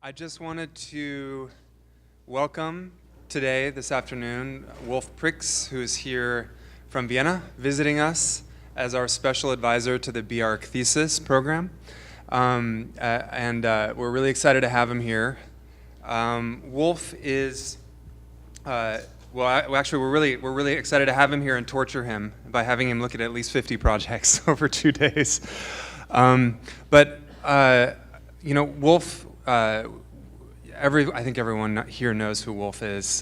I just wanted to welcome today, this afternoon, Wolf Prix, who is here from Vienna, visiting us as our special advisor to the SCI-Arc thesis program. We're really excited to have him here. Wolf is, actually, we're really excited to have him here and torture him by having him look at least 50 projects over 2 days. Wolf. I think everyone here knows who Wolf is.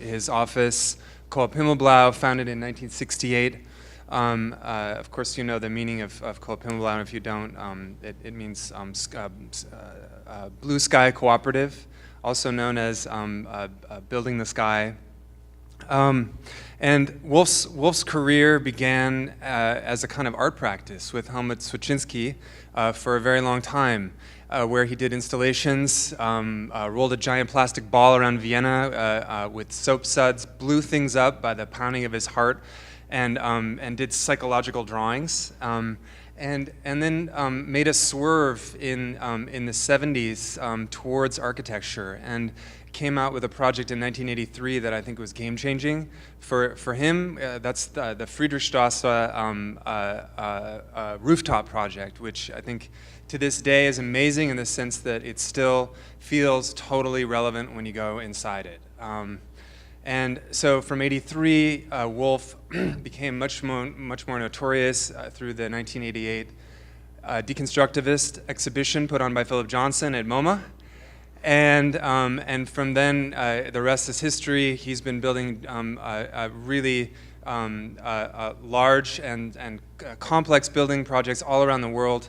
His office, called Himmelblau, founded in 1968. Of course, you know the meaning of called Himmelblau, and if you don't, it means Blue Sky Cooperative, also known as Building the Sky. And Wolf's career began as a kind of art practice with Helmut Swieczynski for a very long time, where he did installations, rolled a giant plastic ball around Vienna with soap suds, blew things up by the pounding of his heart, and did psychological drawings. And then made a swerve in the 70s towards architecture, and came out with a project in 1983 that I think was game-changing for him. That's the Friedrichstrasse rooftop project, which I think to this day is amazing in the sense that it still feels totally relevant when you go inside it. And so from '83, Wolf became much more notorious through the 1988 deconstructivist exhibition put on by Philip Johnson at MoMA. And from then, the rest is history. He's been building really large and complex building projects all around the world.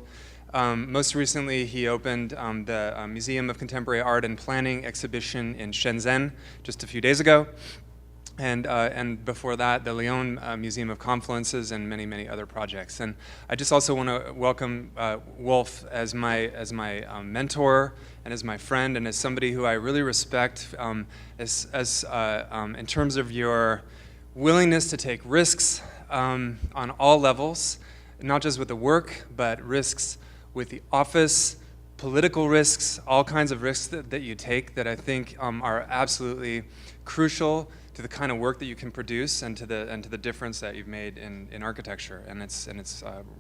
Most recently, he opened the Museum of Contemporary Art and Planning exhibition in Shenzhen just a few days ago. And before that, the Lyon Museum of Confluences and many other projects. And I just also want to welcome Wolf as my mentor and as my friend and as somebody who I really respect in terms of your willingness to take risks on all levels, not just with the work, but risks with the office, political risks, all kinds of risks that you take that I think are absolutely crucial to the kind of work that you can produce and to the difference that you've made in architecture, and it's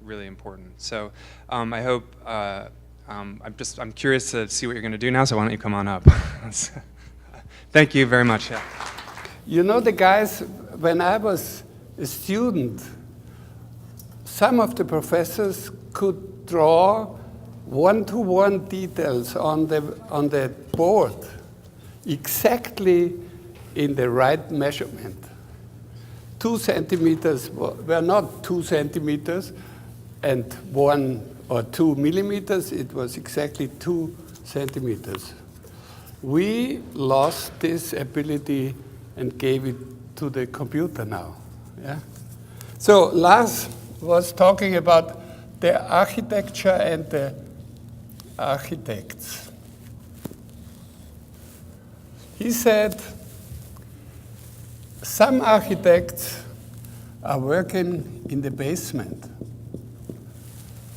really important. So I hope I'm curious to see what you're going to do now. So why don't you come on up? Thank you very much. Yeah. You know, the guys, when I was a student, some of the professors could draw one-to-one details on the board exactly in the right measurement. 2 centimeters were not 2 centimeters and 1 or 2 millimeters, it was exactly 2 centimeters. We lost this ability and gave it to the computer now. Yeah? So Lars was talking about the architecture and the architects. He said, some architects are working in the basement,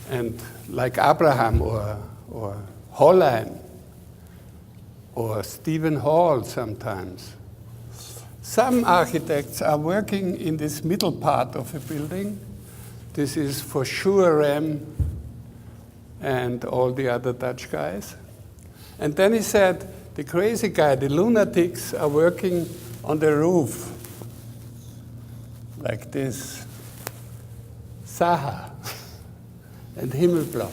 and like Abraham or Hollein or Stephen Hall sometimes. Some architects are working in this middle part of a building. This is for sure Rem and all the other Dutch guys. And then he said, the crazy guy, the lunatics are working on the roof, like this, Saha and Himmelblau.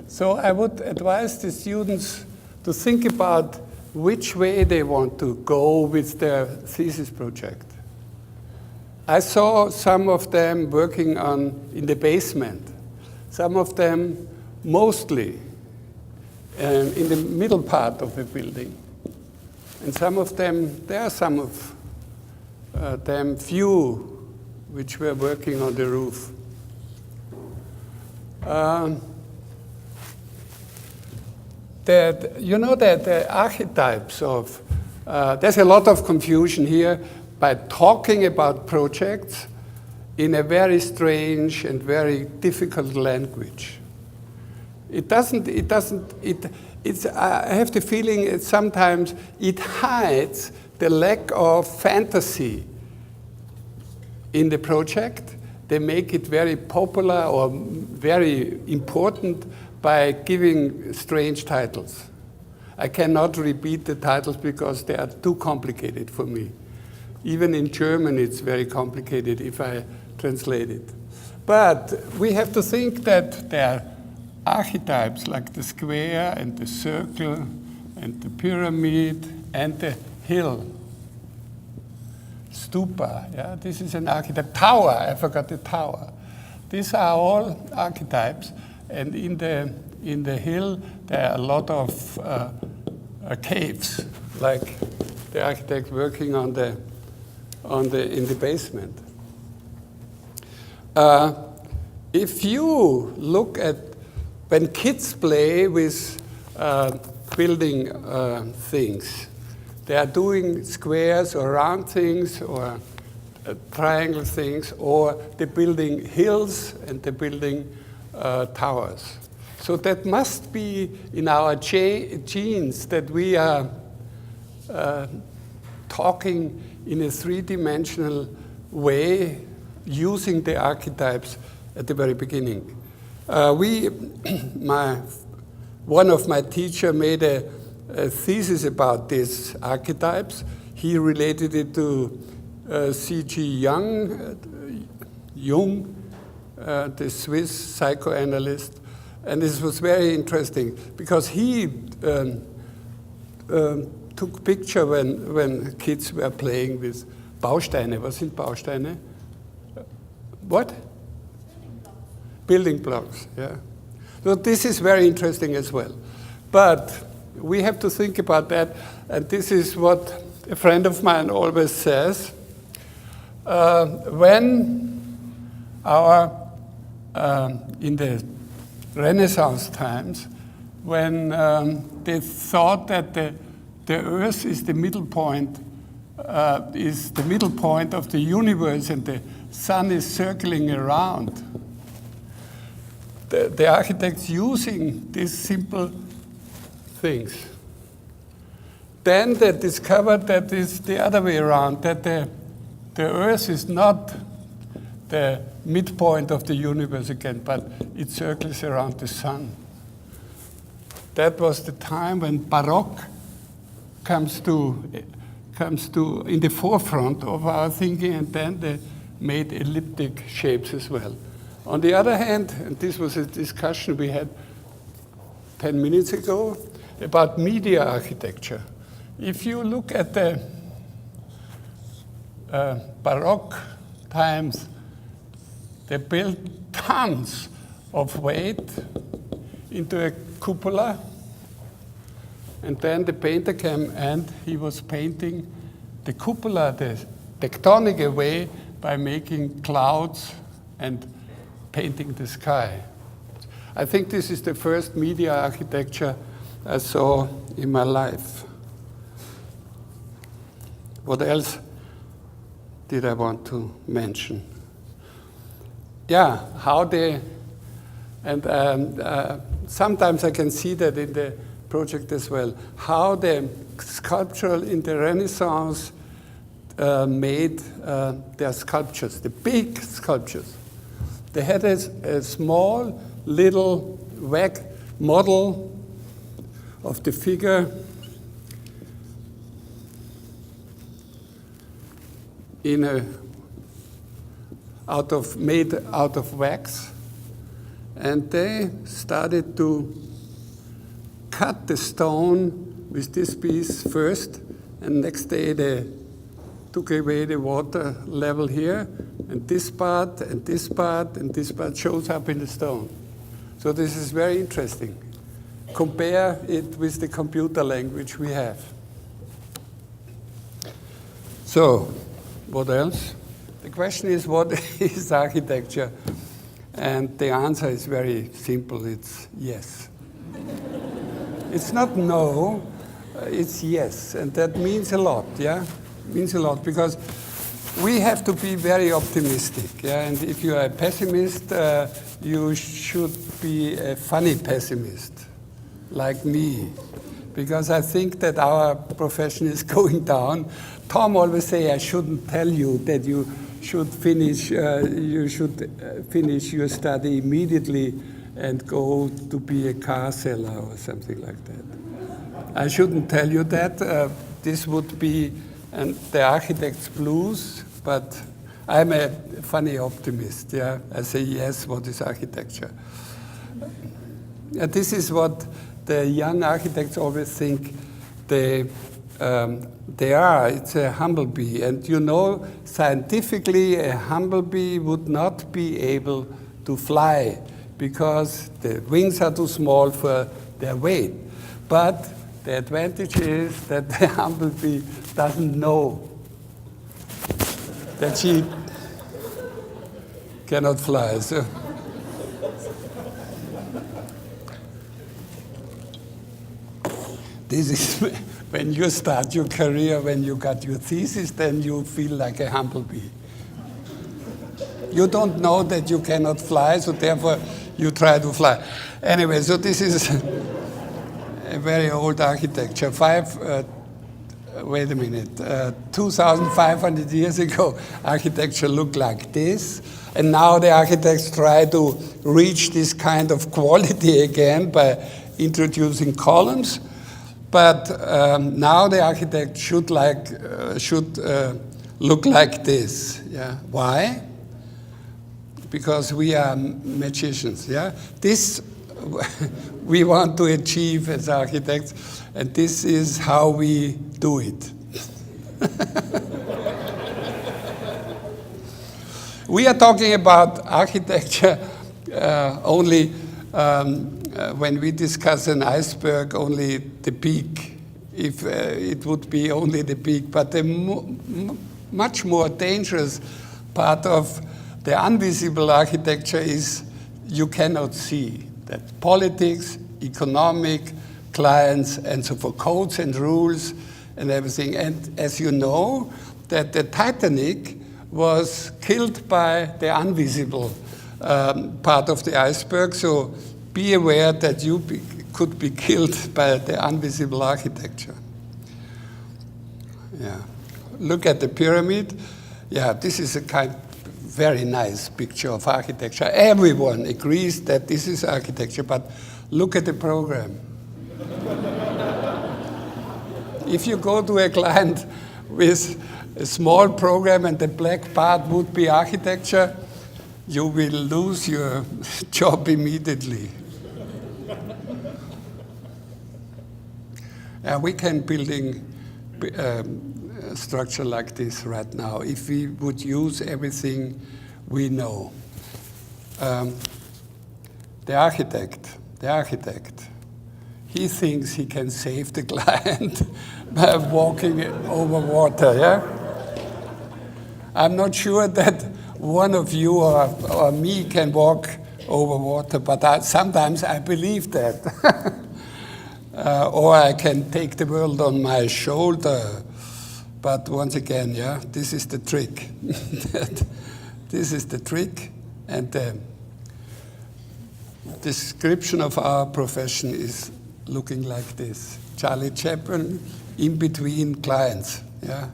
So I would advise the students to think about which way they want to go with their thesis project. I saw some of them working in the basement, some of them mostly in the middle part of a building. And some of them, there are some of them, few, which were working on the roof. You know that the archetypes of, there's a lot of confusion here by talking about projects in a very strange and very difficult language. It I have the feeling that sometimes it hides the lack of fantasy in the project. They make it very popular or very important by giving strange titles. I cannot repeat the titles because they are too complicated for me. Even in German, it's very complicated if I translate it. But we have to think that there are archetypes like the square and the circle and the pyramid and the hill. Stupa, yeah, this is an archetype. Tower, I forgot the tower. These are all archetypes, and in the hill there are a lot of caves, like the architect working in the basement. If you look at when kids play with building things, they are doing squares or round things or triangle things, or they're building hills and they're building towers. So that must be in our genes that we are talking in a three-dimensional way using the archetypes at the very beginning. One of my teachers made a thesis about these archetypes. He related it to C.G. Jung, the Swiss psychoanalyst. And this was very interesting because he took picture when kids were playing with Bausteine. Was sind Bausteine? What? Building blocks, yeah. So this is very interesting as well. But we have to think about that, and this is what a friend of mine always says. When in the Renaissance times, when they thought that the Earth is the middle point of the universe, and the Sun is circling around, the architects using these simple things. Then they discovered that it's the other way around, that the Earth is not the midpoint of the universe again, but it circles around the Sun. That was the time when Baroque comes to in the forefront of our thinking, and then they made elliptic shapes as well. On the other hand, and this was a discussion we had 10 minutes ago about media architecture. If you look at the Baroque times, they built tons of weight into a cupola, and then the painter came and he was painting the cupola the tectonic way by making clouds and painting the sky. I think this is the first media architecture I saw in my life. What else did I want to mention? Yeah, how they, and sometimes I can see that in the project as well, how the sculptural in the Renaissance made their sculptures, the big sculptures. They had a small little model of the figure made out of wax, and they started to cut the stone with this piece first, and next day they took away the water level here, and this part and this part and this part shows up in the stone. So this is very interesting. Compare it with the computer language we have. So, what else? The question is, what is architecture? And the answer is very simple. It's yes. It's not no, it's yes. And that means a lot, yeah? It means a lot because we have to be very optimistic, yeah? And if you are a pessimist, you should be a funny pessimist. like me, because I think that our profession is going down. Tom always say I shouldn't tell you that you should finish your study immediately and go to be a car seller or something like that. I shouldn't tell you that. This would be the architect's blues, but I'm a funny optimist. Yeah, I say yes. What is architecture? This is what the young architects always think they are. It's a humblebee, and you know, scientifically, a humblebee would not be able to fly because the wings are too small for their weight. But the advantage is that the humblebee doesn't know that she cannot fly. So this is when you start your career, when you got your thesis, then you feel like a humblebee. You don't know that you cannot fly, so therefore you try to fly. Anyway, so this is a very old architecture. 2,500 years ago, architecture looked like this. And now the architects try to reach this kind of quality again by introducing columns. But now the architect should look like this. Yeah. Why? Because we are magicians. Yeah. This we want to achieve as architects, and this is how we do it. We are talking about architecture only when we discuss an iceberg, only the peak, if it would be only the peak. But the much more dangerous part of the invisible architecture is you cannot see. That politics, economic, clients, and so forth, codes and rules and everything. And as you know, that the Titanic was killed by the invisible part of the iceberg. So be aware that you could be killed by the invisible architecture. Yeah. Look at the pyramid. Yeah, this is a very nice picture of architecture. Everyone agrees that this is architecture, but look at the program. If you go to a client with a small program and the black part would be architecture, you will lose your job immediately. We can building structure like this right now if we would use everything we know. The architect, he thinks he can save the client by walking over water, yeah? I'm not sure that one of you or me can walk over water, but sometimes I believe that. Or I can take the world on my shoulder. But once again, yeah, this is the trick. This is the trick, and the description of our profession is looking like this. Charlie Chaplin in between clients, yeah.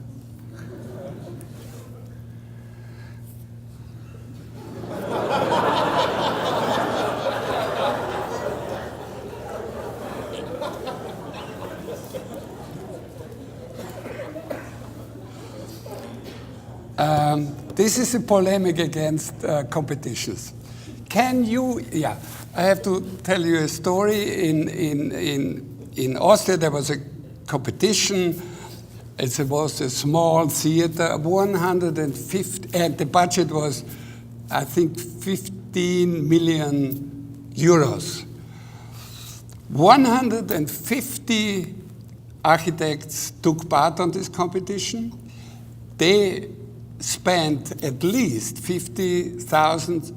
This is a polemic against competitions. Can you, yeah, I have to tell you a story. In Austria, there was a competition. It was a small theater, 150, and the budget was, I think, 15 million euros. 150 architects took part on this competition. They spent at least 50,000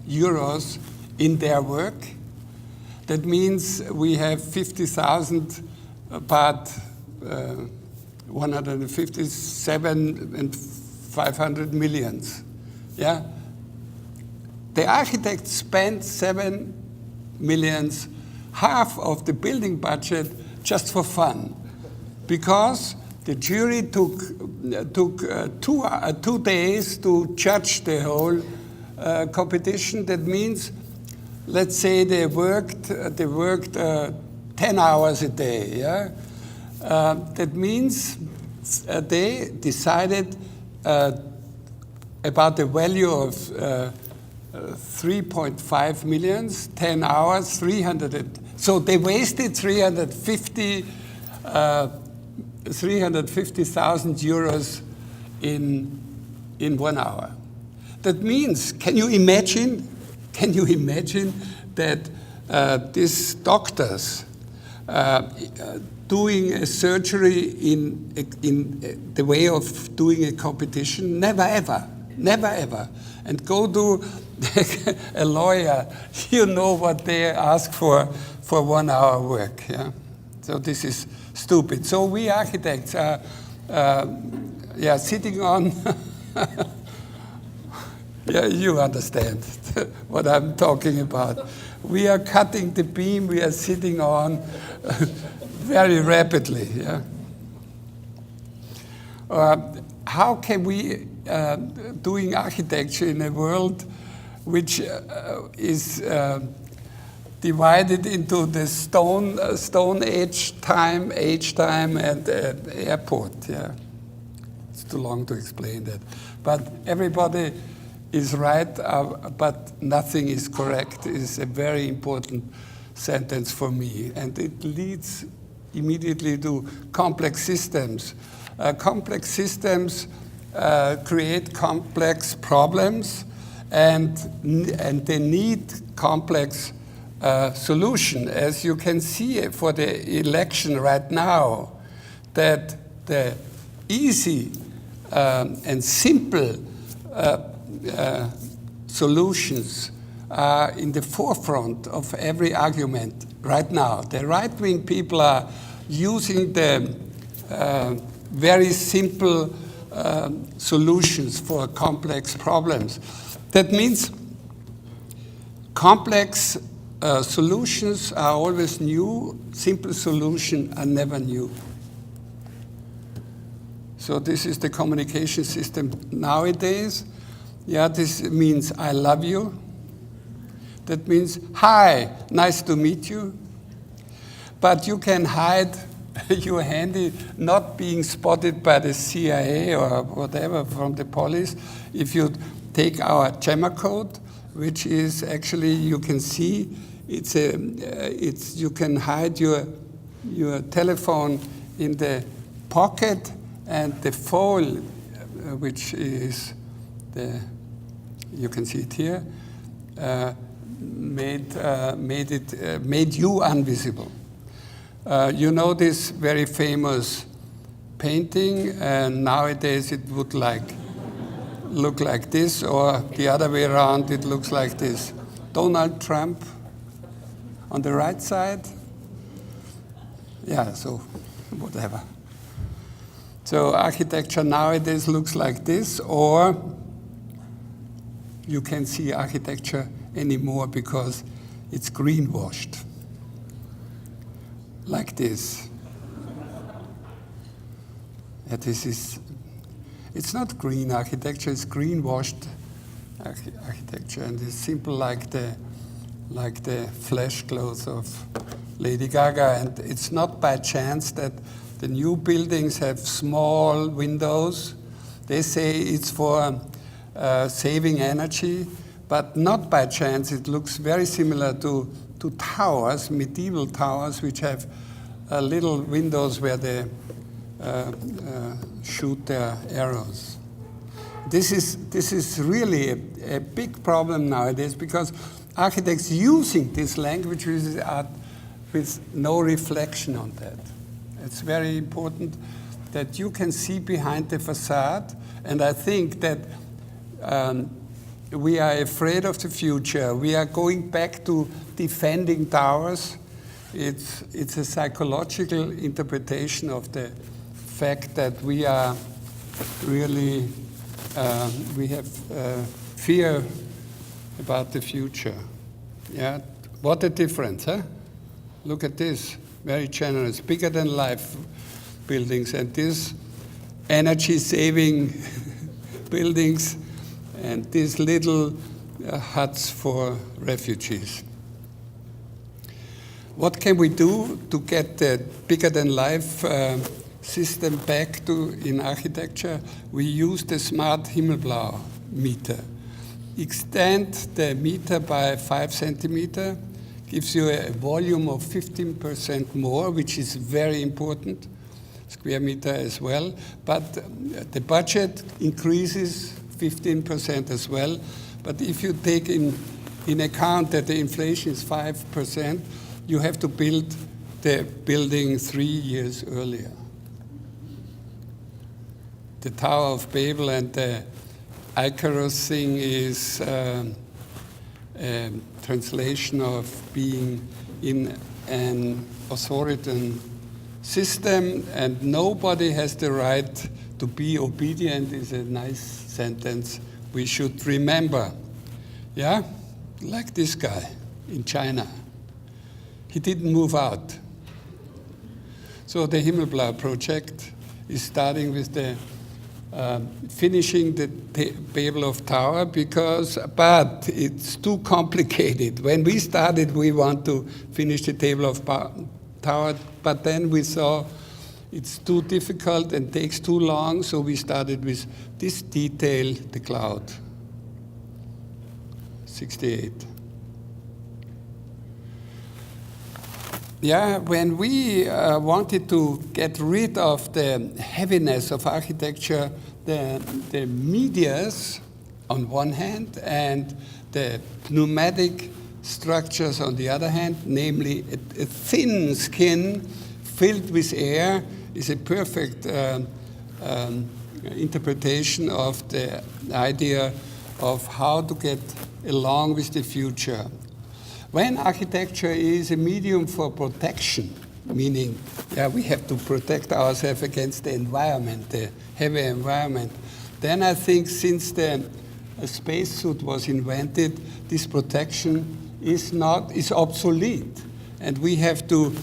euros in their work. That means we have 50,000 part 157 and 500 millions. Yeah? The architect spent 7 millions half of the building budget just for fun, because the jury took 2 days to judge the whole competition. That means, let's say they worked 10 hours a day. Yeah, that means they decided about the value of 3.5 million, 10 hours, 300. So they wasted 350,000 euros in 1 hour. That means, can you imagine that these doctors doing a surgery in the way of doing a competition? Never ever, never ever. And go to a lawyer, you know what they ask for 1 hour work. Yeah? So this is stupid. So we architects are sitting on, yeah, you understand what I'm talking about. We are cutting the beam we are sitting on very rapidly. Yeah? How can we doing architecture in a world which is divided into the stone age time, and airport? Yeah, it's too long to explain that. But everybody is right, but nothing is correct is a very important sentence for me, and it leads immediately to complex systems. Complex systems create complex problems, and they need complex solution. As you can see for the election right now, that the easy and simple solutions are in the forefront of every argument right now. The right-wing people are using the very simple solutions for complex problems. That means complex solutions are always new, simple solutions are never new. So this is the communication system nowadays. Yeah, this means I love you. That means, hi, nice to meet you. But you can hide your handy not being spotted by the CIA or whatever from the police if you take our JAMA code, which is actually, you can see, you can hide your telephone in the pocket, and the foil, which is you can see it here, made you invisible. You know this very famous painting, and nowadays it would look like this, or the other way around, it looks like this. Donald Trump on the right side. Yeah, so whatever. So architecture nowadays looks like this, or you can't see architecture anymore because it's greenwashed. Like this. Yeah, it's not green architecture, it's greenwashed architecture, and it's simple like the flesh clothes of Lady Gaga. And it's not by chance that the new buildings have small windows. They say it's for saving energy, but not by chance. It looks very similar to towers, medieval towers, which have little windows where they shoot their arrows. This is really a big problem nowadays, because architects using this language with no reflection on that. It's very important that you can see behind the facade, and I think that we are afraid of the future. We are going back to defending towers. It's a psychological interpretation of the fact that we are really, we have fear about the future. Yeah, what a difference, huh? Look at this, very generous, bigger than life buildings, and this energy-saving buildings, and these little huts for refugees. What can we do to get the bigger-than-life system back in architecture? We use the smart Himmelblau meter. Extend the meter by 5 centimeters, gives you a volume of 15% more, which is very important, square meter as well. But the budget increases 15% as well. But if you take in account that the inflation is 5%, you have to build the building 3 years earlier. The Tower of Babel and the Icarus thing is a translation of being in an authoritarian system, and nobody has the right to be obedient is a nice sentence we should remember. Yeah, like this guy in China. He didn't move out. So the Himmelblau project is starting with the finishing the Babel of Tower but it's too complicated. When we started, we want to finish the Table of Tower, but then we saw it's too difficult and takes too long, so we started with this detail, the cloud. 68. Yeah, when we wanted to get rid of the heaviness of architecture, the medias on one hand and the pneumatic structures on the other hand, namely a thin skin filled with air, is a perfect interpretation of the idea of how to get along with the future. When architecture is a medium for protection, meaning we have to protect ourselves against the environment, the heavy environment, then I think since the spacesuit was invented, this protection is obsolete. And we have to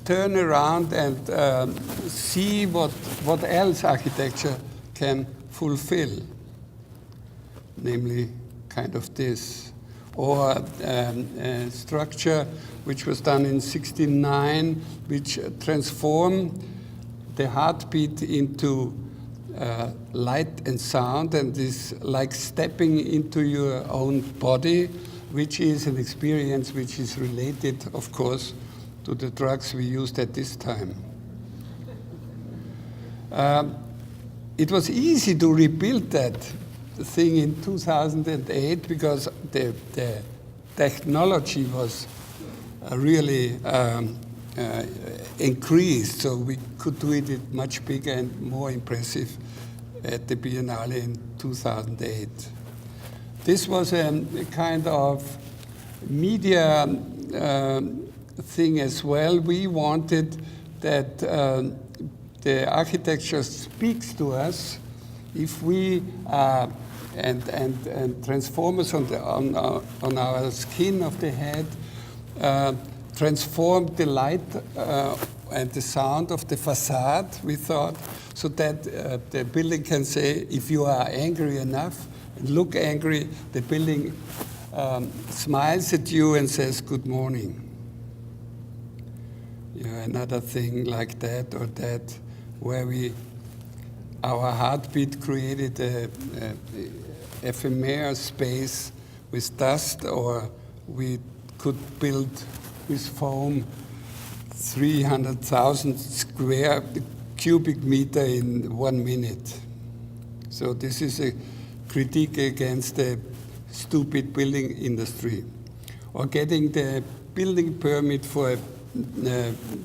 turn around and see what else architecture can fulfill, namely kind of this. Or a structure which was done in '69, which transformed the heartbeat into light and sound, and is like stepping into your own body, which is an experience which is related, of course, to the drugs we used at this time. It was easy to rebuild that thing in 2008 because the technology was really increased, so we could do it much bigger and more impressive at the Biennale in 2008. This was a kind of media thing as well. We wanted that the architecture speaks to us if we and transformers on our skin of the head transform the light and the sound of the facade, we thought, so that the building can say, if you are angry enough and look angry, the building smiles at you and says, good morning. Another thing like that or that, where our heartbeat created a ephemeral space with dust, or we could build with foam 300,000 cubic meter in 1 minute. So this is a critique against the stupid building industry. Or getting the building permit for a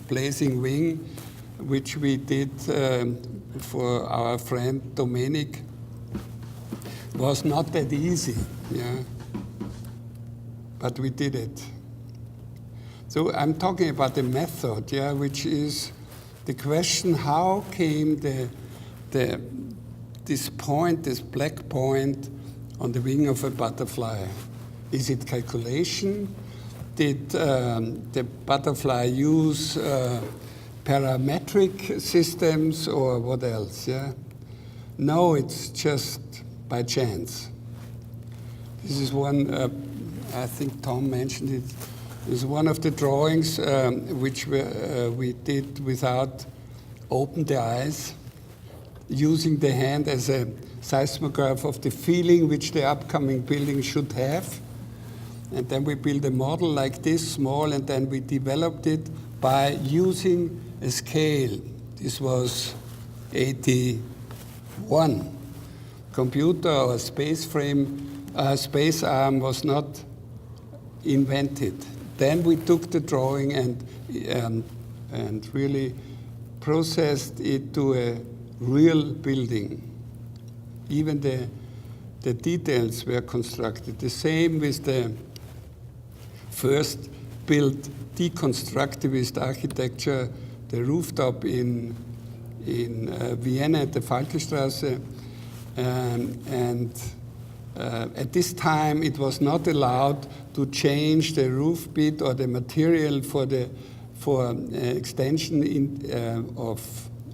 blazing wing, which we did for our friend Domenic, was not that easy, but we did it. So I'm talking about the method, which is the question: how came this point, this black point, on the wing of a butterfly? Is it calculation? did the butterfly use parametric systems or what else? Yeah. No, it's just by chance. This is one, I think Tom mentioned it. It's one of the drawings which we did without open the eyes, using the hand as a seismograph of the feeling which the upcoming building should have. And then we built a model like this, small, and then we developed it by using a scale. This was 81. Computer or space frame, space arm was not invented. Then we took the drawing and really processed it to a real building. Even the details were constructed. The same with the first built deconstructivist architecture, the rooftop in Vienna at the Falkenstrasse. At this time, it was not allowed to change the roof bit or the material for extension of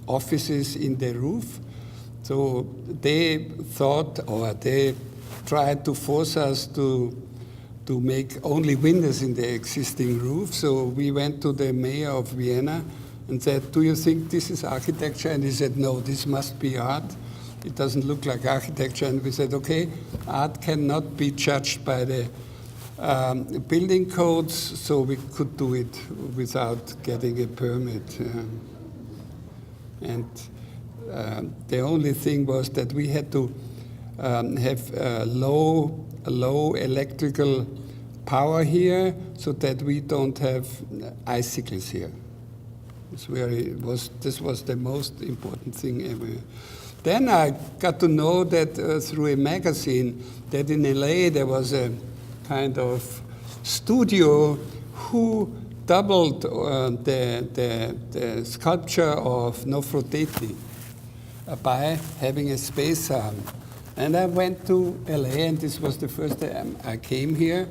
offices in the roof. So they thought, or they tried to force us to make only windows in the existing roof. So we went to the mayor of Vienna and said, "Do you think this is architecture?" And he said, "No, this must be art. It doesn't look like architecture." And we said, "Okay, art cannot be judged by the building codes, so we could do it without getting a permit." And the only thing was that we had to have low electrical power here, so that we don't have icicles here. This was the most important thing ever. Then I got to know that through a magazine that in LA there was a kind of studio who doubled the sculpture of Nofretiti by having a space arm. And I went to LA, and this was the first time I came here,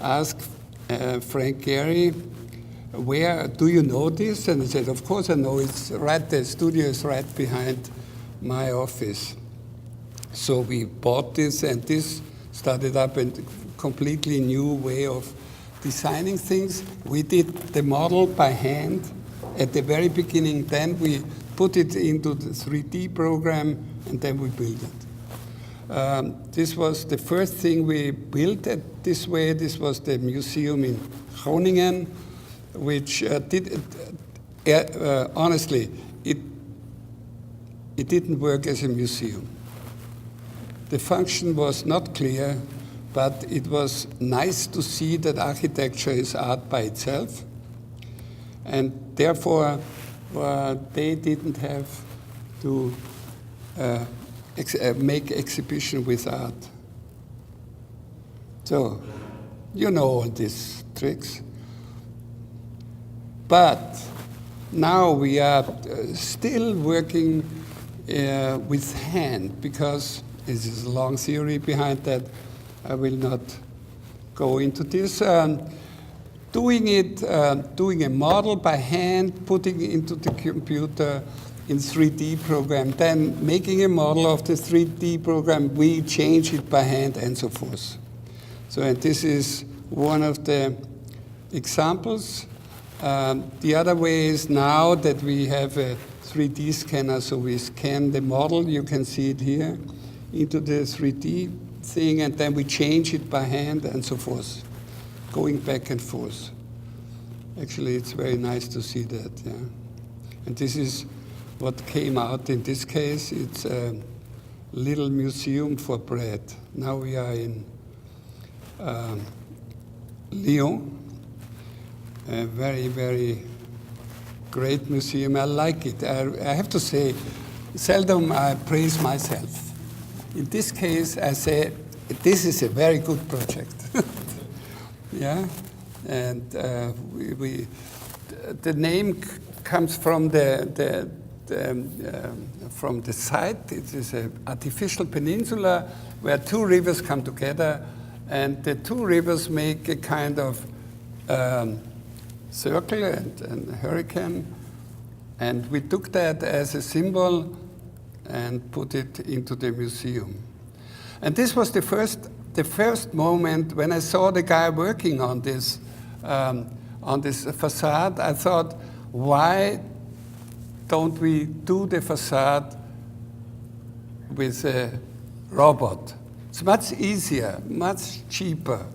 asked Frank Gehry, "Where do you know this?" And he said, "Of course I know, it's right, the studio is right behind my office." So we bought this, and this started up a completely new way of designing things. We did the model by hand at the very beginning, then we put it into the 3D program, and then we built it. This was the first thing we built this way. This was the museum in Groningen, which honestly, it didn't work as a museum. The function was not clear, but it was nice to see that architecture is art by itself. And therefore, they didn't have to make exhibition with art. So, you know all these tricks. But now we are still working with hand, because this is a long theory behind that. I will not go into this. Doing a model by hand, putting it into the computer in 3D program, then making a model of the 3D program, we change it by hand, and so forth. So, and this is one of the examples. The other way is now that we have a 3D scanner, so we scan the model, you can see it here, into the 3D thing, and then we change it by hand, and so forth, going back and forth. Actually, it's very nice to see that, yeah. And this is what came out in this case. It's a little museum for bread. Now we are in Lyon, a very, very great museum. I like it. I have to say, seldom I praise myself. In this case, I say, this is a very good project. Yeah, and the name comes from from the site. It is an artificial peninsula where two rivers come together, and the two rivers make a kind of circle and a hurricane. And we took that as a symbol and put it into the museum. And this was the first moment when I saw the guy working on this facade. I thought, why don't we do the facade with a robot? It's much easier, much cheaper,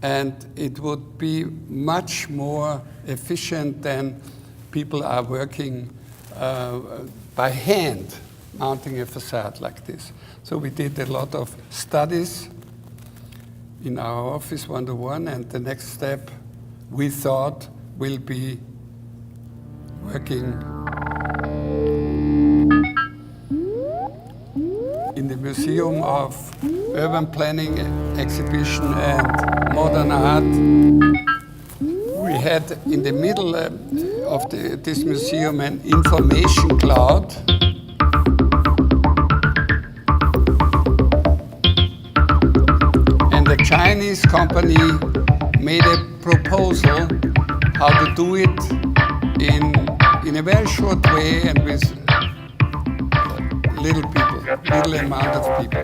and it would be much more efficient than people are working by hand, mounting a facade like this. So we did a lot of studies in our office one-to-one, and the next step we thought will be working in the Museum of Urban Planning, Exhibition and Modern Art. We had in the middle of this museum an information cloud. And a Chinese company made a proposal how to do it in a very short way and with little amount of people.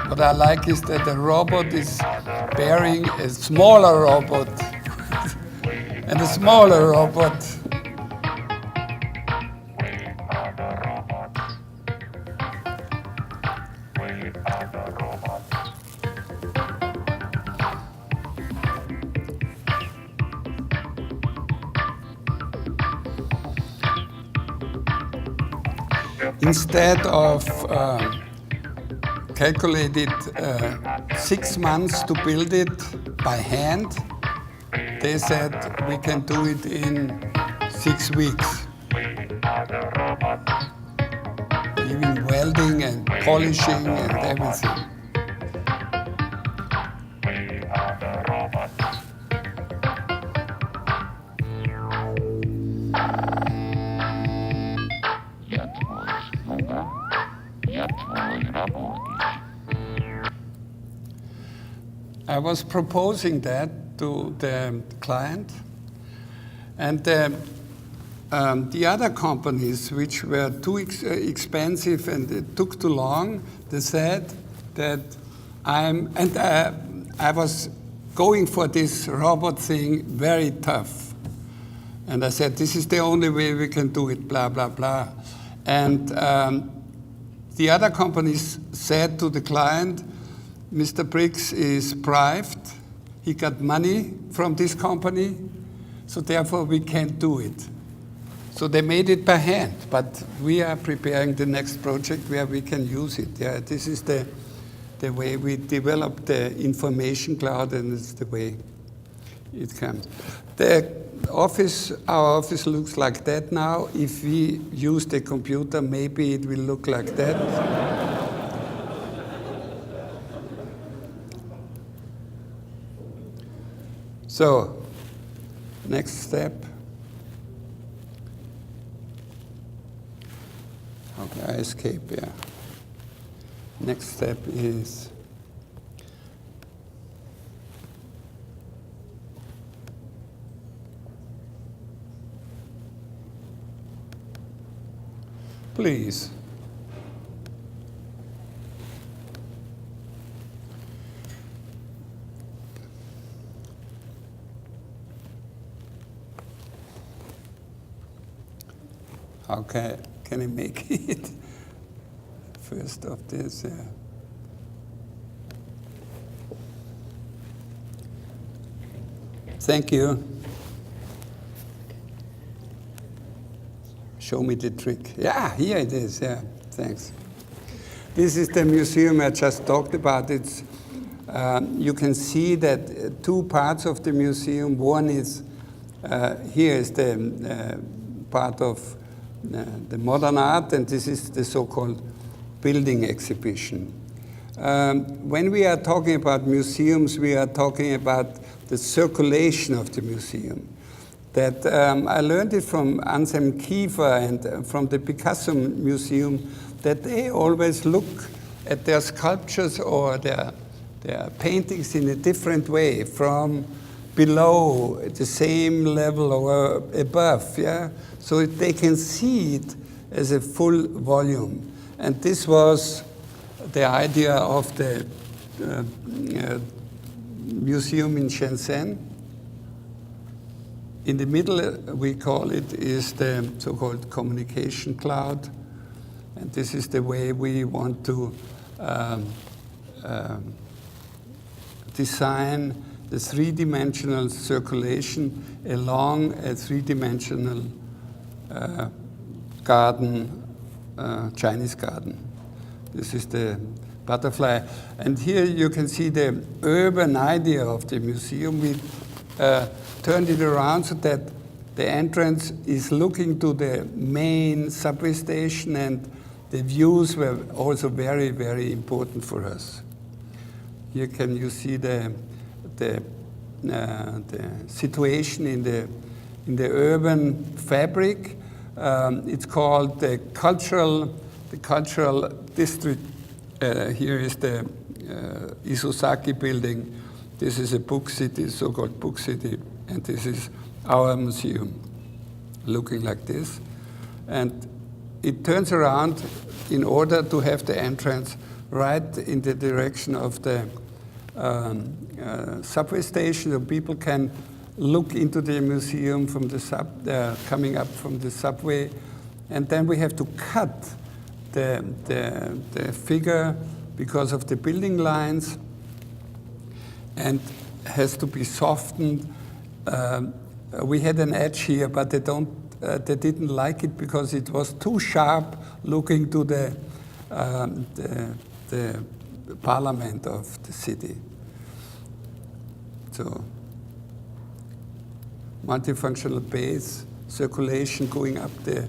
What I like is that the robot is bearing a smaller robot and a smaller robot. Instead of calculated 6 months to build it by hand, they said we can do it in 6 weeks. Even welding and polishing and everything. I was proposing that to the client, and the other companies which were too expensive and it took too long, they said that I was going for this robot thing very tough. And I said, this is the only way we can do it, blah, blah, blah. And the other companies said to the client, Mr. Prix is private. He got money from this company, so therefore we can't do it. So they made it by hand, but we are preparing the next project where we can use it. Yeah, this is the way we develop the information cloud, and it's the way it comes. Our office looks like that now. If we use the computer, maybe it will look like that. So, next step. Okay, I escape, yeah. Next step is please. How can I make it? First of this, yeah. Thank you. Show me the trick. Yeah, here it is, yeah, thanks. This is the museum I just talked about. It's, you can see that two parts of the museum. One is, here is the part of the modern art, and this is the so-called building exhibition. When we are talking about museums, we are talking about the circulation of the museum. That I learned it from Anselm Kiefer and from the Picasso Museum, that they always look at their sculptures or their paintings in a different way, from below, at the same level or above, yeah? So they can see it as a full volume. And this was the idea of the museum in Shenzhen. In the middle, we call it, is the so-called communication cloud. And this is the way we want to design the three-dimensional circulation along a three-dimensional garden, Chinese garden. This is the butterfly. And here you can see the urban idea of the museum. We turned it around so that the entrance is looking to the main subway station, and the views were also very, very important for us. Here can you see the situation in the urban fabric. It's called the cultural district. Here is the Isozaki building. This is a book city, so-called book city, and this is our museum, looking like this. And it turns around in order to have the entrance right in the direction of the subway station, so people can look into the museum from the coming up from the subway. And then we have to cut the figure because of the building lines, and has to be softened. We had an edge here, but they didn't like it because it was too sharp looking to the parliament of the city. So multifunctional base, circulation going up the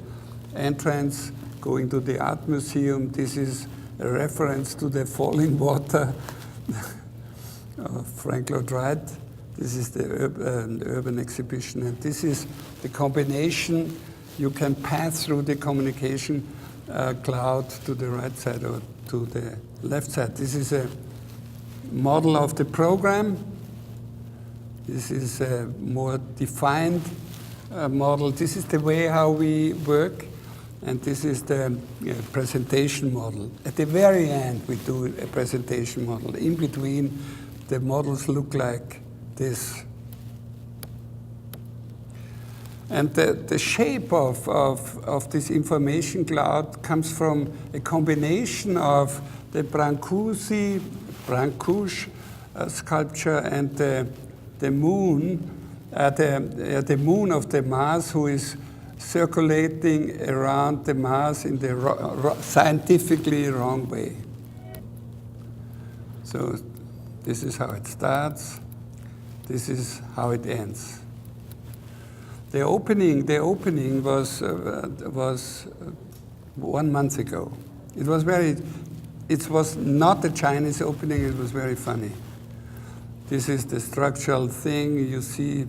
entrance, going to the art museum. This is a reference to the falling water of Frank Lloyd Wright. This is the urban exhibition, and this is the combination. You can pass through the communication cloud to the right side or to the left side. This is a model of the program. This is a more defined model. This is the way how we work, and this is the presentation model. At the very end, we do a presentation model. In between, the models look like this. And the shape of this information cloud comes from a combination of the Brancusi sculpture and the moon, the moon of the Mars, who is circulating around the Mars in the scientifically wrong way. So this is how it starts. This is how it ends. The opening was 1 month ago. It was not a Chinese opening. It was very funny. This is the structural thing. You see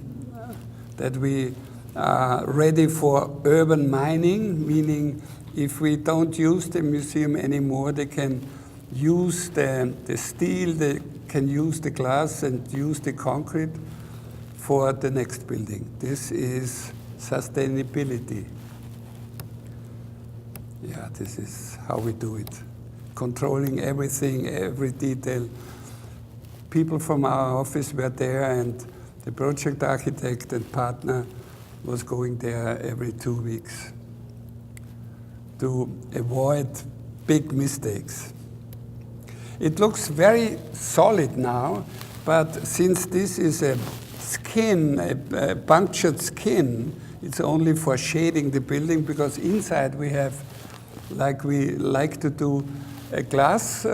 that we are ready for urban mining, meaning if we don't use the museum anymore, they can use the steel, they can use the glass and use the concrete for the next building. This is sustainability. Yeah, this is how we do it. Controlling everything, every detail. People from our office were there, and the project architect and partner was going there every 2 weeks to avoid big mistakes. It looks very solid now, but since this is a skin, a punctured skin, it's only for shading the building, because inside we have, like we like to do, a glass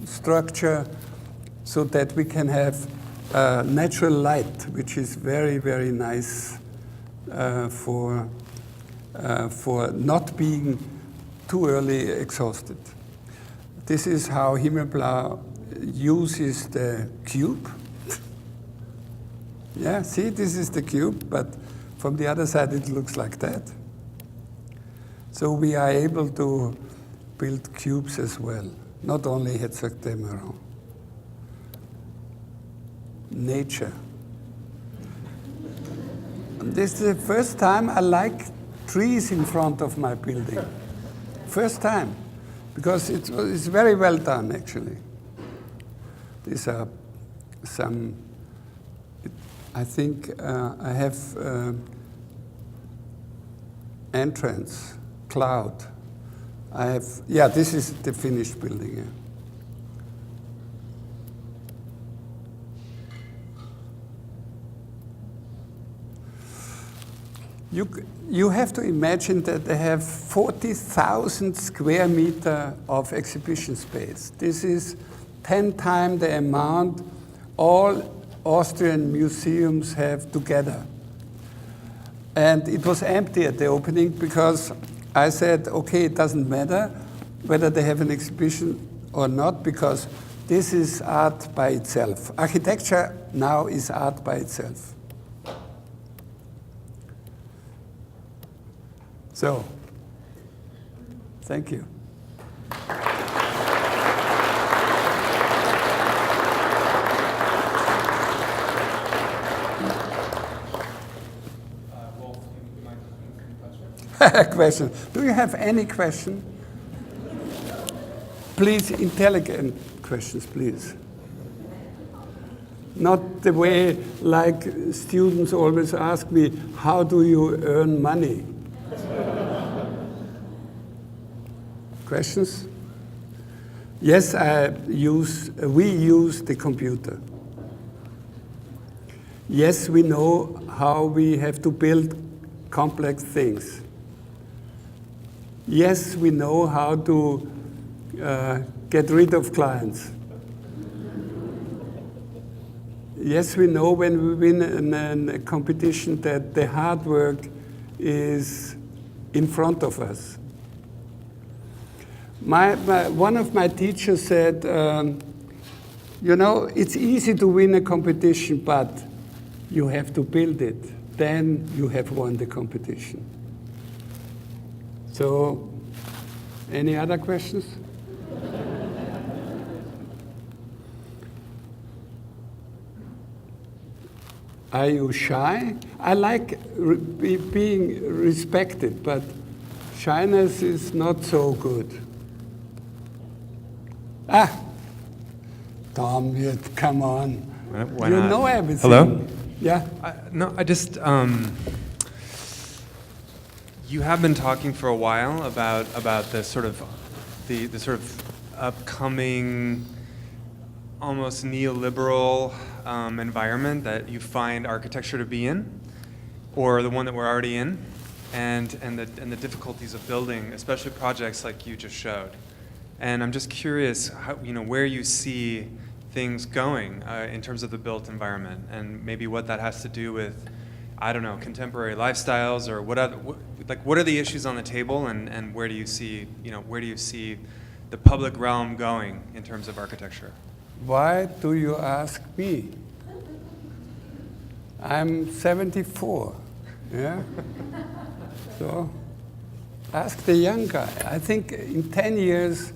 structure so that we can have natural light, which is very, very nice for not being too early exhausted. This is how Himmelblau uses the cube. Yeah, see, this is the cube, but from the other side it looks like that. So we are able to build cubes as well, not only hexagonal. Nature. This is the first time I like trees in front of my building. First time, because it's very well done, actually. These are some, I think I have entrance, cloud. I have, yeah, this is the finished building. Yeah. You have to imagine that they have 40,000 square meters of exhibition space. This is 10 times the amount all Austrian museums have together. And it was empty at the opening because I said, okay, it doesn't matter whether they have an exhibition or not, because this is art by itself. Architecture now is art by itself. So, thank you. Wolf, you mind question? Question. Do you have any question? Please, intelligent questions, please. Not the way like students always ask me, how do you earn money? Questions? Yes, we use the computer. Yes, we know how we have to build complex things. Yes, we know how to get rid of clients. Yes, we know when we win a competition that the hard work is in front of us. One of my teachers said, you know, it's easy to win a competition, but you have to build it. Then you have won the competition. So, any other questions? Are you shy? I like being respected, but shyness is not so good. Ah, Tom, come on. Why you not? know everything. Hello? Yeah? No, I just, you have been talking for a while about the sort of upcoming, almost neoliberal environment that you find architecture to be in, or the one that we're already in, and the difficulties of building, especially projects like you just showed. And I'm just curious, how, where you see things going in terms of the built environment, and maybe what that has to do with, I don't know, contemporary lifestyles, or what are the issues on the table, and where do you see, the public realm going in terms of architecture? Why do you ask me? I'm 74, yeah? So, ask the young guy. I think in 10 years,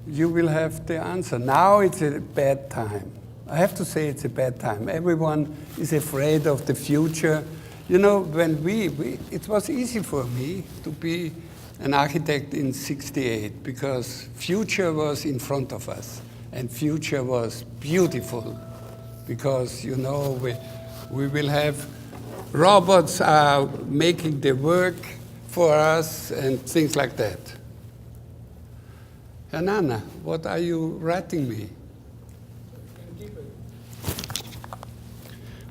you will have the answer. Now it's a bad time. I have to say it's a bad time. Everyone is afraid of the future. You know, when it was easy for me to be an architect in '68 because future was in front of us, and future was beautiful because, we will have robots are making the work for us and things like that. Hernana, what are you writing me?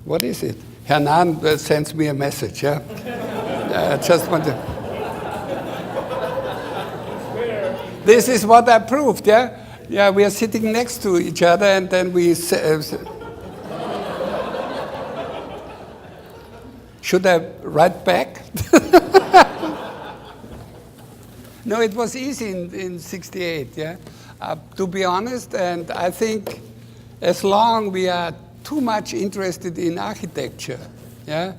What is it? Hernan sends me a message, yeah? I just want to... This is what I proved, yeah? Yeah, we are sitting next to each other and then we... Should I write back? No, it was easy in '68, yeah? To be honest, and I think as long we are too much interested in architecture, yeah,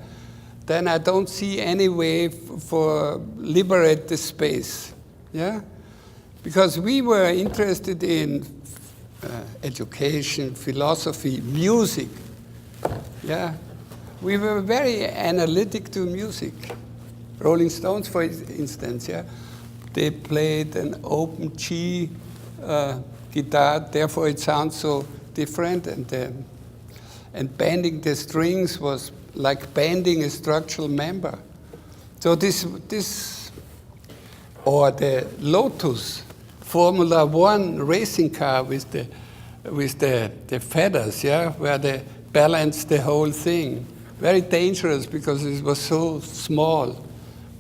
then I don't see any way for liberate the space, yeah? because we were interested in education, philosophy, music. Yeah, we were very analytic to music. Rolling Stones, for instance, yeah, they played an open G guitar, therefore it sounds so different, and bending the strings was like bending a structural member. So this, or the Lotus Formula One racing car with the feathers, yeah, where they balanced the whole thing. Very dangerous because it was so small.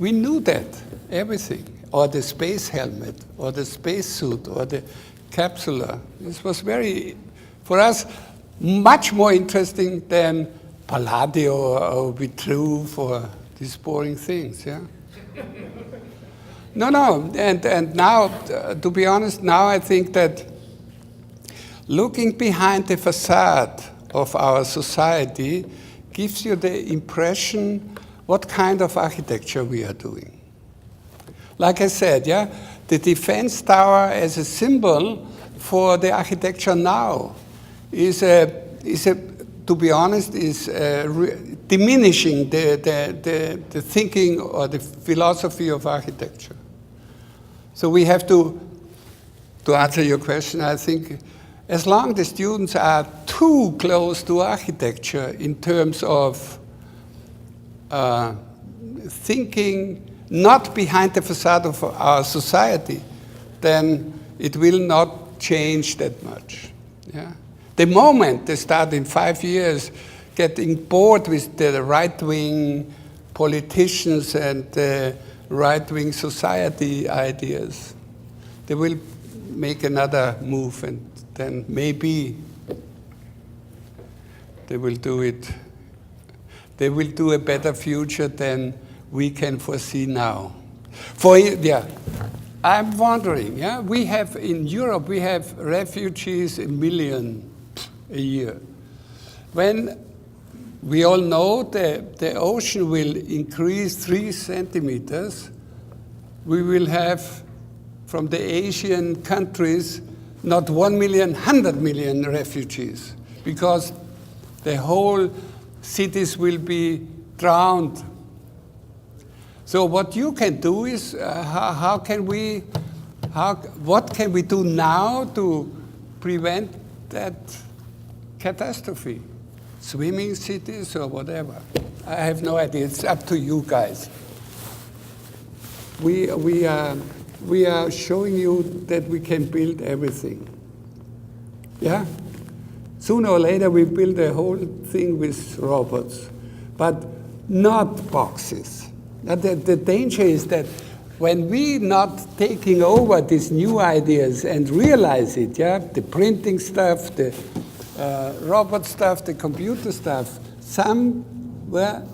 We knew that, everything. Or the space helmet, or the space suit, or the capsule. This was very, for us, much more interesting than Palladio or Vitruve or these boring things, yeah? No, and now, to be honest, now I think that looking behind the facade of our society gives you the impression what kind of architecture we are doing. Like I said, yeah, the defense tower as a symbol for the architecture now is to be honest, is diminishing the thinking or the philosophy of architecture. So we have to answer your question, I think, as long as the students are too close to architecture in terms of thinking not behind the facade of our society, then it will not change that much. Yeah? The moment they start in 5 years getting bored with the right-wing politicians and the right-wing society ideas, they will make another move, and then maybe they will do it. They will do a better future than we can foresee now. I'm wondering, yeah, we have in Europe, we have refugees 1 million a year. When we all know the ocean will increase 3 centimeters, we will have from the Asian countries not 1 million, 100 million refugees, because the whole cities will be drowned. So what you can do is, what can we do now to prevent that catastrophe? Swimming cities or whatever? I have no idea. It's up to you guys. We are showing you that we can build everything. Yeah? Sooner or later we build a whole thing with robots, but not boxes. The danger is that when we not taking over these new ideas and realize it, yeah, the printing stuff, the robot stuff, the computer stuff, somewhere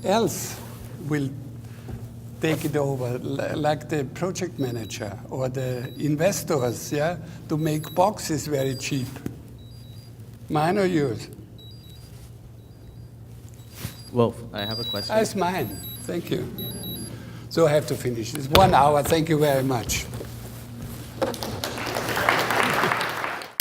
else will take it over, like the project manager or the investors, yeah, to make boxes very cheap. Mine or yours? Wolf, I have a question. It's mine. Thank you. So I have to finish. It's 1 hour. Thank you very much.